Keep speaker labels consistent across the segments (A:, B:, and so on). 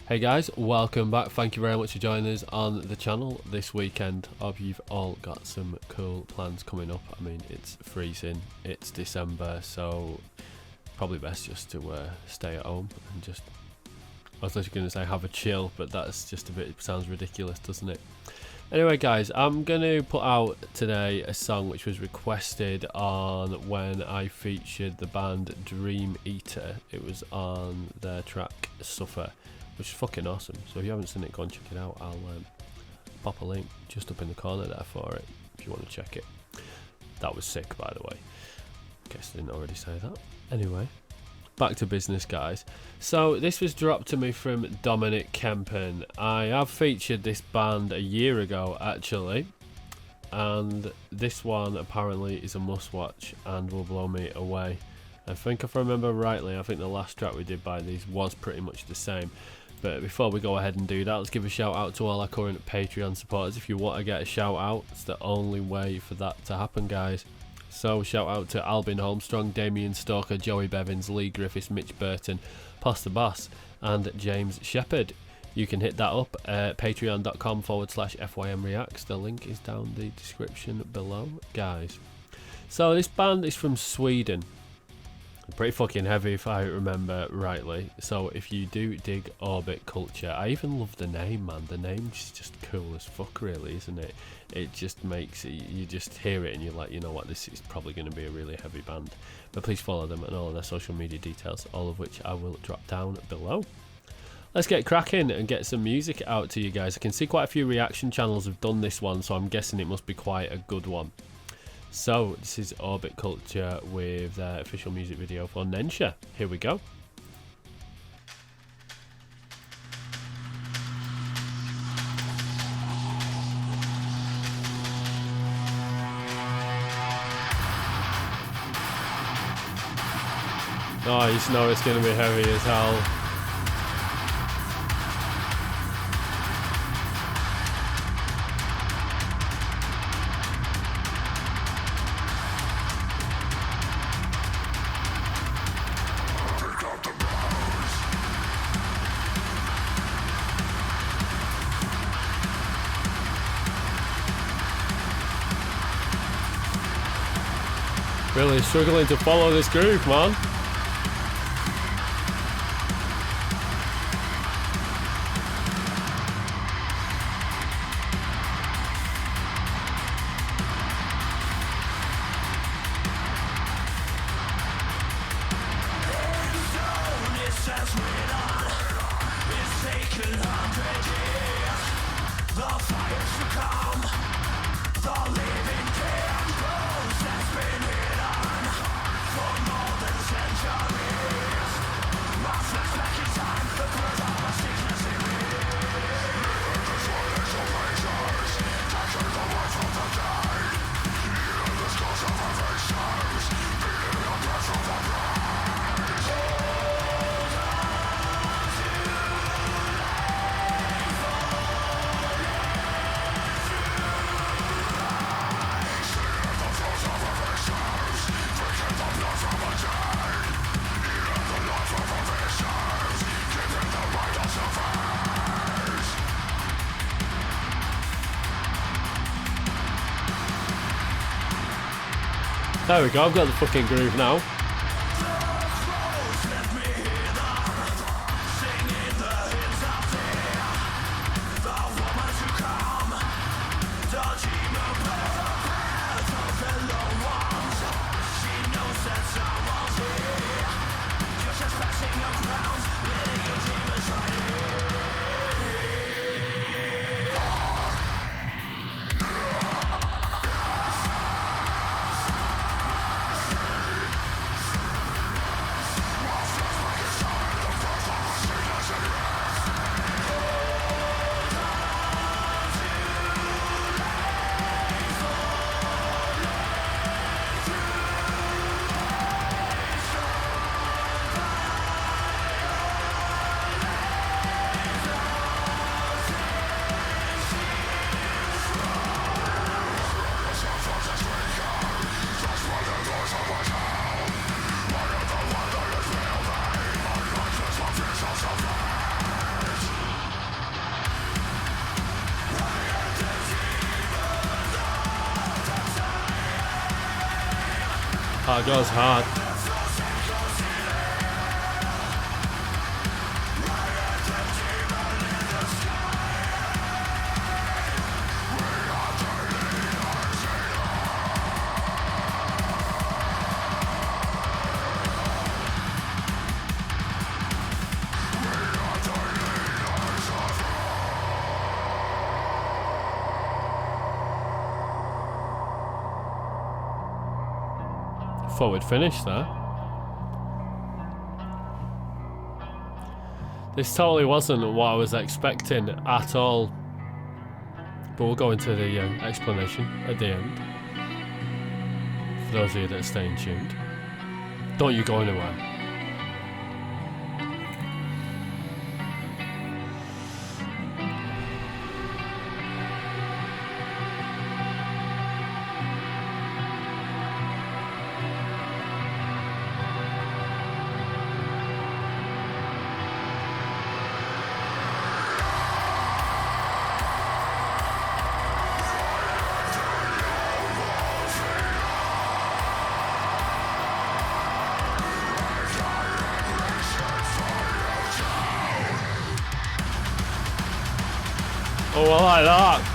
A: Hey guys, welcome back. Thank you very much for joining us on the channel this weekend. Hope you've all got some cool plans coming up. I mean, it's freezing, it's December, so probably best just to stay at home and just, I was literally going to say have a chill, but that's just a bit, it sounds ridiculous, doesn't it? Anyway guys, I'm going to put out today a song which was requested on when I featured the band Dream Eater. It was on their track Suffer, which is fucking awesome. So if you haven't seen it, go and check it out. I'll pop a link just up in the corner there for it if you want to check it. That was sick, by the way. Guess I didn't already say that. Anyway, back to business, guys. So this was dropped to me from Dominic Kempen. I have featured this band a year ago, actually, and this one apparently is a must-watch and will blow me away. I think if I remember rightly, I think the last track we did by these was pretty much the same. But before we go ahead and do that, let's give a shout out to all our current Patreon supporters. If you want to get a shout out, it's the only way for that to happen, guys. So shout out to Albin Holmstrong, Damien Stalker, Joey Bevins, Lee Griffiths, Mitch Burton, Poster Boss and James Shepherd. You can hit that up at patreon.com/FYMREACTS. The link is down the description below, guys. So this band is from Sweden. Pretty fucking heavy if I remember rightly. So if you do dig Orbit Culture, I even love the name, man. The name's just cool as fuck, really, isn't it? It just makes it, you just hear it and you're like, you know what, this is probably going to be a really heavy band. But please follow them and all of their social media details, all of which I will drop down below. Let's get cracking and get some music out to you guys. I can see quite a few reaction channels have done this one, so I'm guessing it must be quite a good one. So this is Orbit Culture with their official music video for Nensha. Here we go. Oh, you just know it's going to be heavy as hell. Really struggling to follow this groove, man. There we go, I've got the fucking groove now. That goes hard. Forward finish there. This totally wasn't what I was expecting at all, but we'll go into the explanation at the end. For those of you that are staying tuned, don't you go anywhere. Oh, I like that.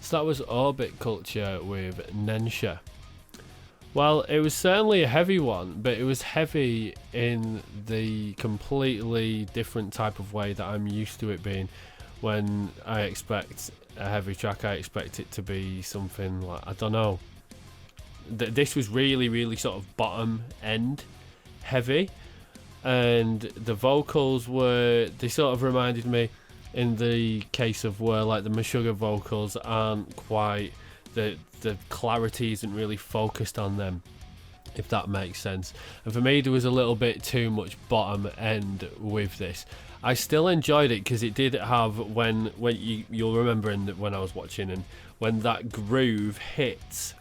A: So that was Orbit Culture with Nensha. Well, it was certainly a heavy one, but it was heavy in the completely different type of way that I'm used to it being. When I expect a heavy track, I expect it to be something like, I don't know. This was really, really sort of bottom end heavy, and the vocals were, they sort of reminded me, in the case of where like the Meshuggah vocals aren't quite, the clarity isn't really focused on them, if that makes sense. And for me, there was a little bit too much bottom end with this. I still enjoyed it because it did have, when you'll remember when I was watching, and when that groove hits,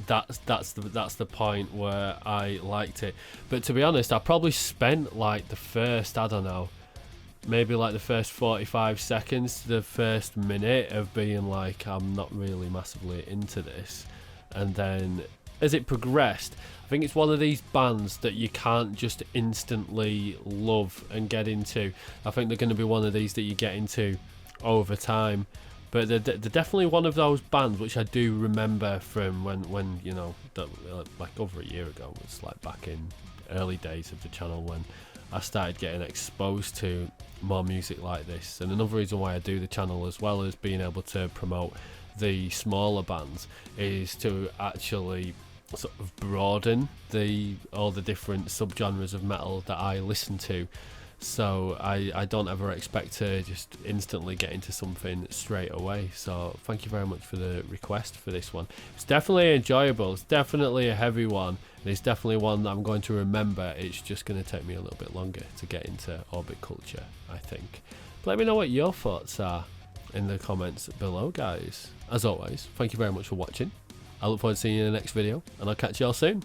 A: that's the point where I liked it. But to be honest, I probably spent like the first, I don't know, maybe like the first 45 seconds to the first minute of being like, I'm not really massively into this. And then as it progressed, I think it's one of these bands that you can't just instantly love and get into. I think they're going to be one of these that you get into over time. But they're definitely one of those bands which I do remember from when you know, like over a year ago. It's like back in early days of the channel when I started getting exposed to more music like this. And another reason why I do the channel, as well as being able to promote the smaller bands, is to actually sort of broaden all the different subgenres of metal that I listen to. So I don't ever expect to just instantly get into something straight away. So thank you very much for the request for this one. It's definitely enjoyable. It's definitely a heavy one. And it's definitely one that I'm going to remember. It's just going to take me a little bit longer to get into Orbit Culture, I think. But let me know what your thoughts are in the comments below, guys. As always, thank you very much for watching. I look forward to seeing you in the next video, and I'll catch you all soon.